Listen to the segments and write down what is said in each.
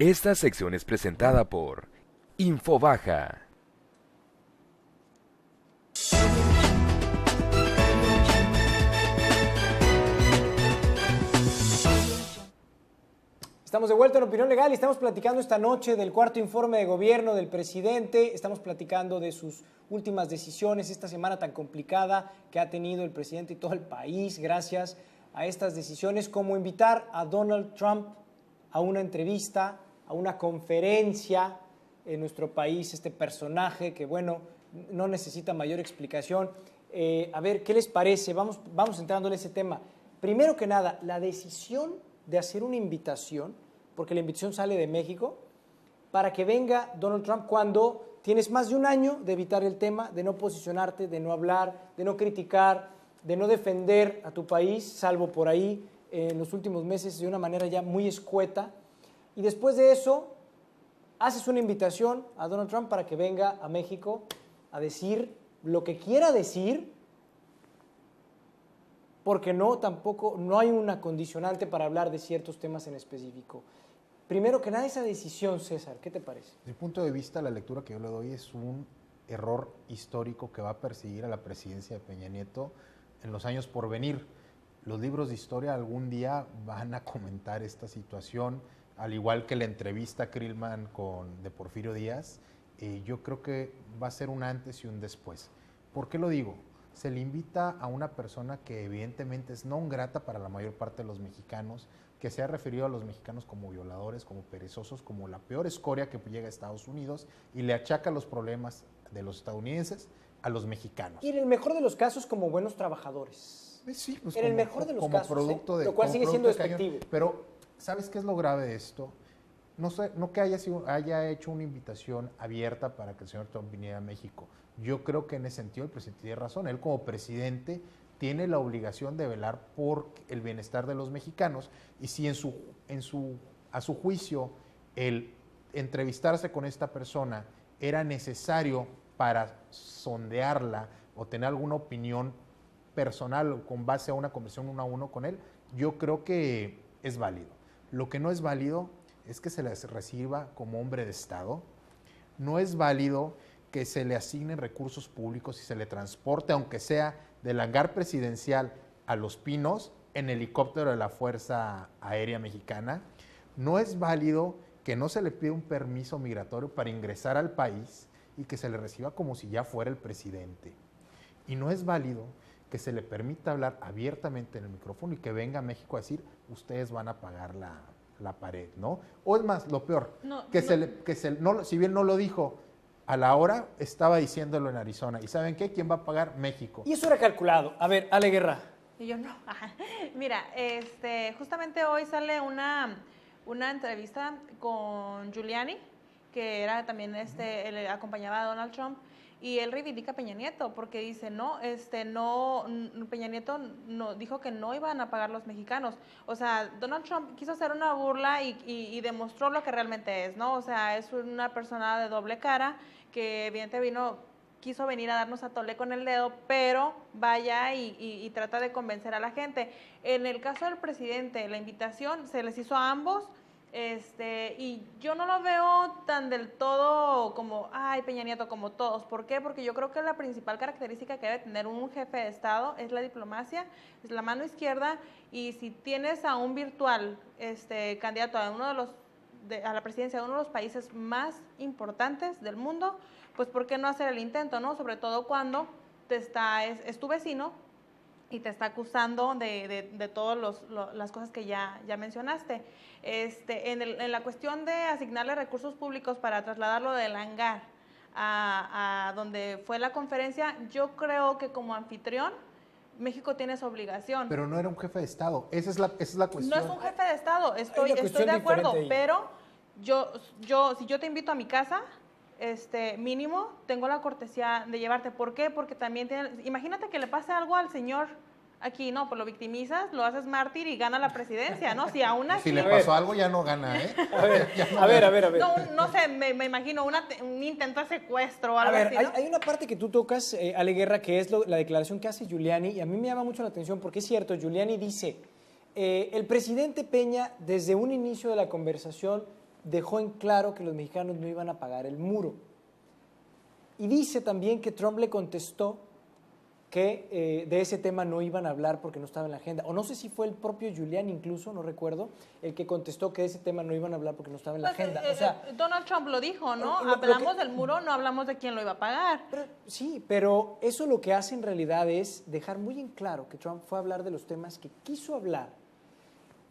Esta sección es presentada por Infobaja. Estamos de vuelta en Opinión Legal y estamos platicando esta noche del cuarto informe de gobierno del presidente. Estamos platicando de sus últimas decisiones esta semana tan complicada que ha tenido el presidente y todo el país gracias a estas decisiones, como invitar a Donald Trump a una entrevista, a una conferencia en nuestro país, este personaje que, bueno, no necesita mayor explicación. A ver, ¿qué les parece? Vamos entrando en ese tema. Primero que nada, la decisión de hacer una invitación, porque la invitación sale de México, para que venga Donald Trump cuando tienes más de un año de evitar el tema, de no posicionarte, de no hablar, de no criticar, de no defender a tu país, salvo por ahí en los últimos meses de una manera ya muy escueta. Y después de eso, haces una invitación a Donald Trump para que venga a México a decir lo que quiera decir, porque no hay una condicionante para hablar de ciertos temas en específico. Primero que nada, esa decisión, César, ¿qué te parece? Desde mi punto de vista, la lectura que yo le doy es un error histórico que va a perseguir a la presidencia de Peña Nieto en los años por venir. Los libros de historia algún día van a comentar esta situación, al igual que la entrevista Krillman de Porfirio Díaz. Yo creo que va a ser un antes y un después. ¿Por qué lo digo? Se le invita a una persona que evidentemente es no grata para la mayor parte de los mexicanos, que se ha referido a los mexicanos como violadores, como perezosos, como la peor escoria que llega a Estados Unidos, y le achaca los problemas de los estadounidenses a los mexicanos. Y en el mejor de los casos como buenos trabajadores. Sí, pues en el mejor de los como casos, producto de, lo cual sigue siendo cañón. despectivo. Pero, ¿sabes qué es lo grave de esto? No que haya hecho una invitación abierta para que el señor Trump viniera a México. Yo creo que en ese sentido el presidente tiene razón. Él como presidente tiene la obligación de velar por el bienestar de los mexicanos, y si a su juicio el entrevistarse con esta persona era necesario para sondearla o tener alguna opinión personal con base a una conversación uno a uno con él, yo creo que es válido. Lo que no es válido es que se les reciba como hombre de Estado. No es válido que se le asignen recursos públicos y se le transporte, aunque sea del hangar presidencial a Los Pinos, en helicóptero de la Fuerza Aérea Mexicana. No es válido que no se le pida un permiso migratorio para ingresar al país y que se le reciba como si ya fuera el presidente. Y no es válido que se le permita hablar abiertamente en el micrófono y que venga a México a decir, ustedes van a pagar la pared, ¿no? O es más, lo peor, si bien no lo dijo, a la hora estaba diciéndolo en Arizona. ¿Y saben qué? ¿Quién va a pagar? México. Y eso era calculado. A ver, Ale Guerra. Y yo no. Mira, justamente hoy sale una entrevista con Giuliani, que era también él acompañaba a Donald Trump, y él reivindica a Peña Nieto porque dice, Peña Nieto no, dijo que no iban a pagar los mexicanos. O sea, Donald Trump quiso hacer una burla y demostró lo que realmente es, ¿no? O sea, es una persona de doble cara que evidentemente quiso venir a darnos a tole con el dedo, pero vaya y trata de convencer a la gente. En el caso del presidente, la invitación se les hizo a ambos, y yo no lo veo tan del todo como, Peña Nieto, como todos. ¿Por qué? Porque yo creo que la principal característica que debe tener un jefe de Estado es la diplomacia, es la mano izquierda, y si tienes a un virtual candidato a a la presidencia de uno de los países más importantes del mundo, pues ¿por qué no hacer el intento, no? Sobre todo cuando es tu vecino y te está acusando de todas las cosas que ya mencionaste. En la cuestión de asignarle recursos públicos para trasladarlo del hangar a donde fue la conferencia, yo creo que como anfitrión, México tiene esa obligación. Pero no era un jefe de Estado, esa es la cuestión. No es un jefe de Estado, estoy de acuerdo, pero si yo te invito a mi casa, mínimo tengo la cortesía de llevarte. ¿Por qué? Porque también imagínate que le pase algo al señor aquí, no, pues lo victimizas, lo haces mártir y gana la presidencia, ¿no? Si aún así... Si le pasó algo ya no gana, ¿eh? A ver. No sé, me imagino un intento de secuestro o algo así, ¿no? Hay una parte que tú tocas, Ale Guerra, que es la declaración que hace Giuliani, y a mí me llama mucho la atención porque es cierto, Giuliani dice, el presidente Peña desde un inicio de la conversación dejó en claro que los mexicanos no iban a pagar el muro. Y dice también que Trump le contestó que de ese tema no iban a hablar porque no estaba en la agenda. O no sé si fue el propio Giuliani incluso, no recuerdo, el que contestó que de ese tema no iban a hablar porque no estaba en la agenda. O sea, Donald Trump lo dijo, ¿no? lo Hablamos que- del muro, no hablamos de quién lo iba a pagar. sí, pero eso lo que hace en realidad es dejar muy en claro que Trump fue a hablar de los temas que quiso hablar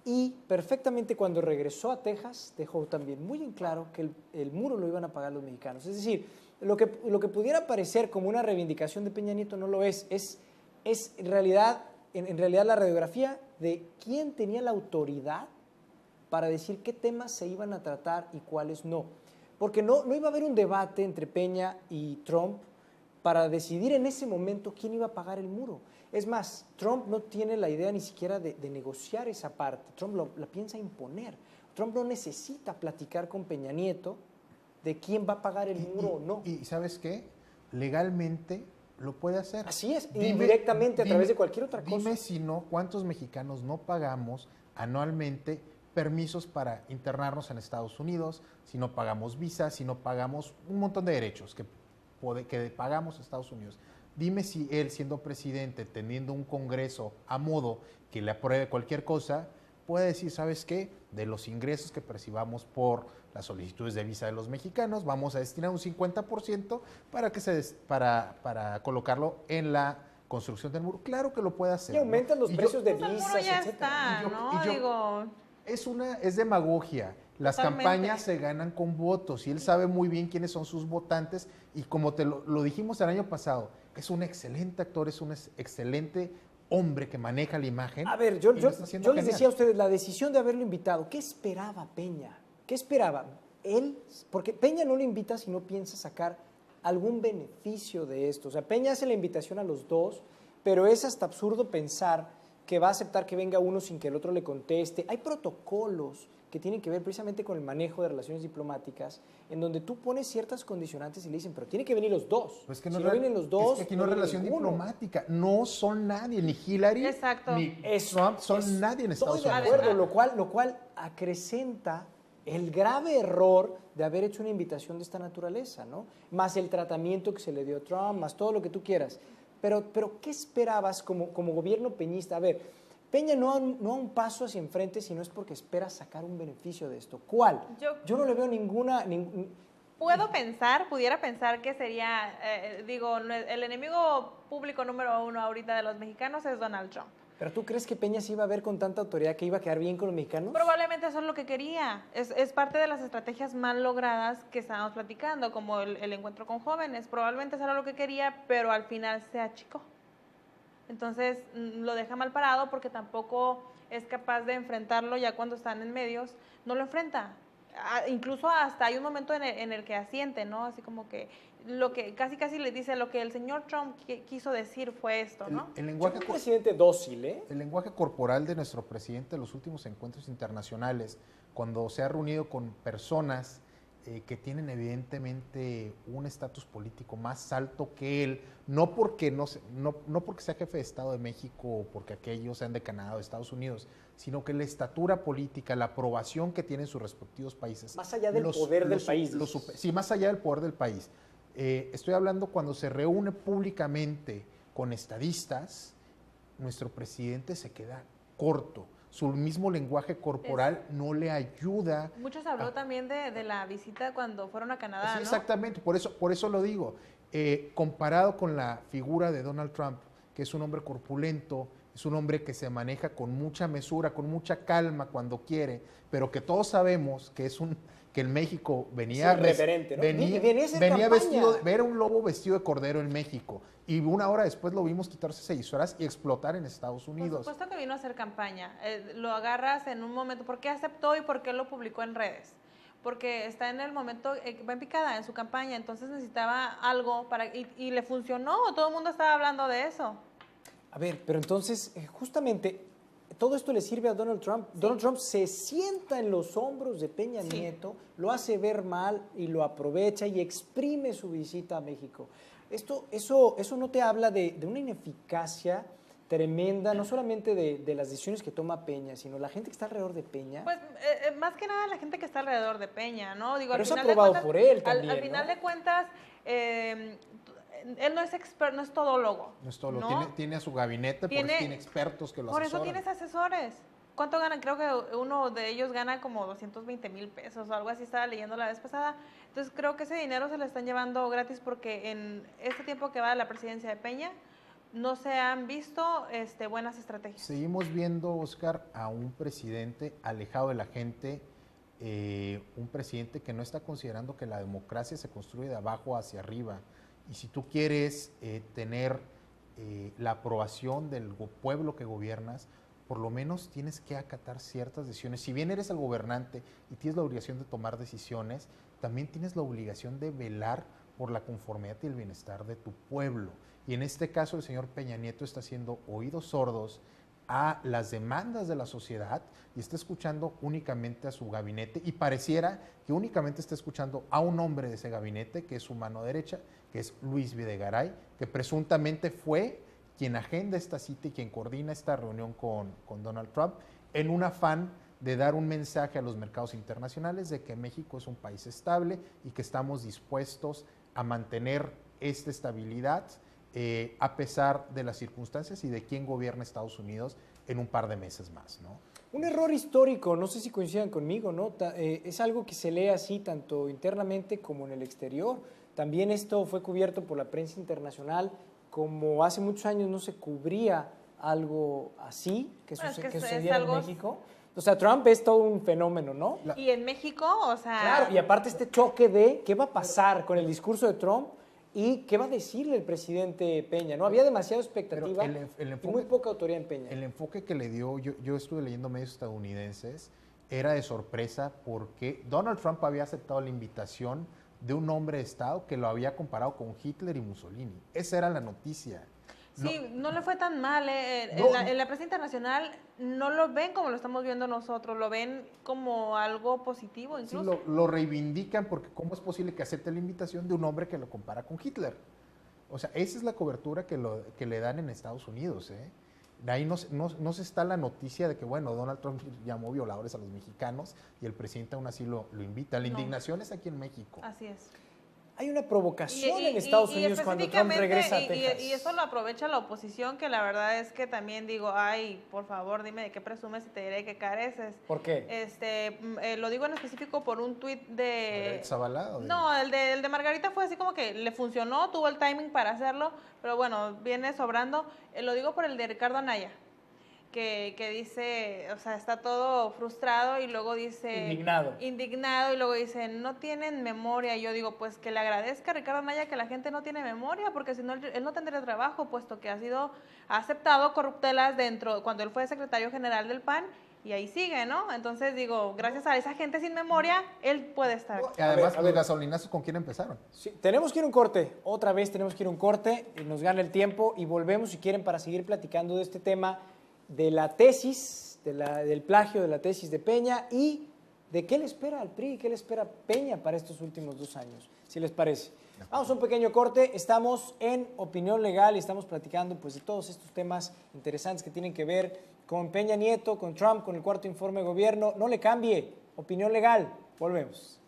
y perfectamente cuando regresó a Texas dejó también muy en claro que el muro lo iban a pagar los mexicanos. Es decir, lo que pudiera parecer como una reivindicación de Peña Nieto no lo es en realidad la radiografía de quién tenía la autoridad para decir qué temas se iban a tratar y cuáles no. Porque no iba a haber un debate entre Peña y Trump para decidir en ese momento quién iba a pagar el muro. Es más, Trump no tiene la idea ni siquiera de negociar esa parte. Trump la piensa imponer. Trump no necesita platicar con Peña Nieto de quién va a pagar el muro o no. Y ¿sabes qué? Legalmente lo puede hacer. Así es, indirectamente a través de cualquier otra cosa. Dime si no, ¿cuántos mexicanos no pagamos anualmente permisos para internarnos en Estados Unidos, si no pagamos visas, si no pagamos un montón de derechos que pagamos a Estados Unidos? Dime si él, siendo presidente, teniendo un Congreso a modo que le apruebe cualquier cosa, puede decir, ¿sabes qué? De los ingresos que percibamos por las solicitudes de visa de los mexicanos, vamos a destinar un 50% para colocarlo en la construcción del muro. Claro que lo puede hacer. Y aumentan los precios de Pues el visas, muro ya etcétera. está, ¿no? Digo, Es demagogia. Las Totalmente. campañas se ganan con votos y él sabe muy bien quiénes son sus votantes y como te lo dijimos el año pasado, es un excelente actor, es un excelente hombre que maneja la imagen. A ver, yo y lo está haciendo les genial. decía a ustedes, la decisión de haberlo invitado, ¿qué esperaba Peña? ¿Qué esperaba? Él, porque Peña no lo invita si no piensa sacar algún beneficio de esto. O sea, Peña hace la invitación a los dos, pero es hasta absurdo pensar que va a aceptar que venga uno sin que el otro le conteste. Hay protocolos que tienen que ver precisamente con el manejo de relaciones diplomáticas, en donde tú pones ciertas condicionantes y le dicen, pero tienen que venir los dos. Pues que si no no vienen los dos, es que aquí no hay viene relación ninguno. diplomática, no son nadie, ni Hillary Exacto. ni Trump son nadie en Estados Estoy de Unidos. acuerdo, lo cual acrecenta el grave error de haber hecho una invitación de esta naturaleza, ¿no? Más el tratamiento que se le dio a Trump, más todo lo que tú quieras. Pero ¿qué esperabas como gobierno peñista? A ver, Peña no a un paso hacia enfrente, sino es porque espera sacar un beneficio de esto. ¿Cuál? Yo no le veo pudiera pensar que sería, el enemigo público número uno ahorita de los mexicanos es Donald Trump. ¿Pero tú crees que Peña se iba a ver con tanta autoridad que iba a quedar bien con los mexicanos? Probablemente eso es lo que quería. Es parte de las estrategias mal logradas que estábamos platicando, como el encuentro con jóvenes. Probablemente eso era lo que quería, pero al final se achicó. Entonces lo deja mal parado porque tampoco es capaz de enfrentarlo ya cuando están en medios. No lo enfrenta. Incluso hasta hay un momento en el que asiente, ¿no? Así como que lo que casi le dice lo que el señor Trump quiso decir fue esto, ¿no? El lenguaje un presidente dócil, ¿eh? El lenguaje corporal de nuestro presidente en los últimos encuentros internacionales, cuando se ha reunido con personas que tienen evidentemente un estatus político más alto que él, no porque sea jefe de Estado de México o porque aquellos sean de Canadá o de Estados Unidos, sino que la estatura política, la aprobación que tienen sus respectivos países. Más allá del poder del país. Sí, más allá del poder del país. Estoy hablando cuando se reúne públicamente con estadistas, nuestro presidente se queda corto. Su mismo lenguaje corporal no le ayuda. Muchos habló también de la visita cuando fueron a Canadá, Sí, ¿no? exactamente, por eso lo digo. Comparado con la figura de Donald Trump, que es un hombre corpulento, es un hombre que se maneja con mucha mesura, con mucha calma cuando quiere, pero que todos sabemos que que en México venía, Es irreverente, ¿no? venía vestido, ver un lobo vestido de cordero en México y una hora después lo vimos quitarse ese disfraz y explotar en Estados Unidos. Por supuesto que vino a hacer campaña. Lo agarras en un momento. ¿Por qué aceptó y por qué lo publicó en redes? Porque está en el momento, va en picada en su campaña, entonces necesitaba algo y le funcionó. Todo el mundo estaba hablando de eso. A ver, pero entonces, justamente, todo esto le sirve a Donald Trump. Sí. Donald Trump se sienta en los hombros de Peña Nieto, lo hace ver mal y lo aprovecha y exprime su visita a México. Eso no te habla de una ineficacia tremenda, no solamente de las decisiones que toma Peña, sino la gente que está alrededor de Peña. Pues más que nada la gente que está alrededor de Peña, ¿no? Digo, Pero al es final de aprobado cuentas, por él también, al final ¿no? de cuentas, él no es experto, no es todólogo. No es todo, ¿no? tiene a su gabinete, porque tiene expertos que lo Por eso asesoran. tienes asesores. ¿Cuánto ganan? Creo que uno de ellos gana como 220,000 pesos o algo así, estaba leyendo la vez pasada. Entonces creo que ese dinero se lo están llevando gratis porque en este tiempo que va de la presidencia de Peña no se han visto buenas estrategias. Seguimos viendo, Oscar, a un presidente alejado de la gente, un presidente que no está considerando que la democracia se construye de abajo hacia arriba. Y si tú quieres tener la aprobación del pueblo que gobiernas, por lo menos tienes que acatar ciertas decisiones. Si bien eres el gobernante y tienes la obligación de tomar decisiones, también tienes la obligación de velar por la conformidad y el bienestar de tu pueblo. Y en este caso el señor Peña Nieto está haciendo oídos sordos a las demandas de la sociedad y está escuchando únicamente a su gabinete, y pareciera que únicamente está escuchando a un hombre de ese gabinete, que es su mano derecha, que es Luis Videgaray, que presuntamente fue quien agenda esta cita y quien coordina esta reunión con Donald Trump, en un afán de dar un mensaje a los mercados internacionales de que México es un país estable y que estamos dispuestos a mantener esta estabilidad a pesar de las circunstancias y de quién gobierna Estados Unidos en un par de meses más, ¿no? Un error histórico, no sé si coincidan conmigo, ¿no? Es algo que se lee así tanto internamente como en el exterior. También esto fue cubierto por la prensa internacional, como hace muchos años no se cubría algo así, que sucediera en México. O sea, Trump es todo un fenómeno, ¿no? Y en México, o sea... Claro, y aparte este choque de qué va a pasar con el discurso de Trump y qué va a decirle el presidente Peña, ¿no? Había demasiada expectativa y muy poca autoridad en Peña. El enfoque que le dio, yo estuve leyendo medios estadounidenses, era de sorpresa porque Donald Trump había aceptado la invitación de un hombre de Estado que lo había comparado con Hitler y Mussolini. Esa era la noticia. Sí, no le fue tan mal. En la prensa internacional no lo ven como lo estamos viendo nosotros, lo ven como algo positivo incluso. Sí, lo reivindican porque ¿cómo es posible que acepte la invitación de un hombre que lo compara con Hitler? O sea, esa es la cobertura que le dan en Estados Unidos, ¿eh? De ahí no se está la noticia de que, bueno, Donald Trump llamó violadores a los mexicanos y el presidente aún así lo invita. La indignación es aquí en México. Así es. Hay una provocación en Estados Unidos cuando Trump regresa a Texas. Y eso lo aprovecha la oposición, que la verdad es que también digo, ay, por favor, dime de qué presumes y te diré de qué careces. ¿Por qué? Lo digo en específico por un tuit de... ¿Zavala? No, el de Margarita fue así como que le funcionó, tuvo el timing para hacerlo, pero bueno, viene sobrando. Lo digo por el de Ricardo Anaya, que dice, o sea, está todo frustrado y luego dice... Indignado y luego dice, no tienen memoria. Y yo digo, pues que le agradezca a Ricardo Anaya que la gente no tiene memoria, porque si no, él no tendría trabajo, puesto que ha aceptado corruptelas cuando él fue secretario general del PAN, y ahí sigue, ¿no? Entonces digo, gracias a esa gente sin memoria, él puede estar. Además, los gasolinazos, ¿con quién empezaron? Sí, tenemos que ir a un corte, otra vez tenemos que ir a un corte, nos gana el tiempo y volvemos si quieren para seguir platicando de este tema de la tesis, del plagio de la tesis de Peña y de qué le espera al PRI, qué le espera Peña para estos últimos 2 años, si les parece. Vamos a un pequeño corte, estamos en Opinión Legal y estamos platicando pues, de todos estos temas interesantes que tienen que ver con Peña Nieto, con Trump, con el cuarto informe de gobierno. No le cambie, Opinión Legal, volvemos.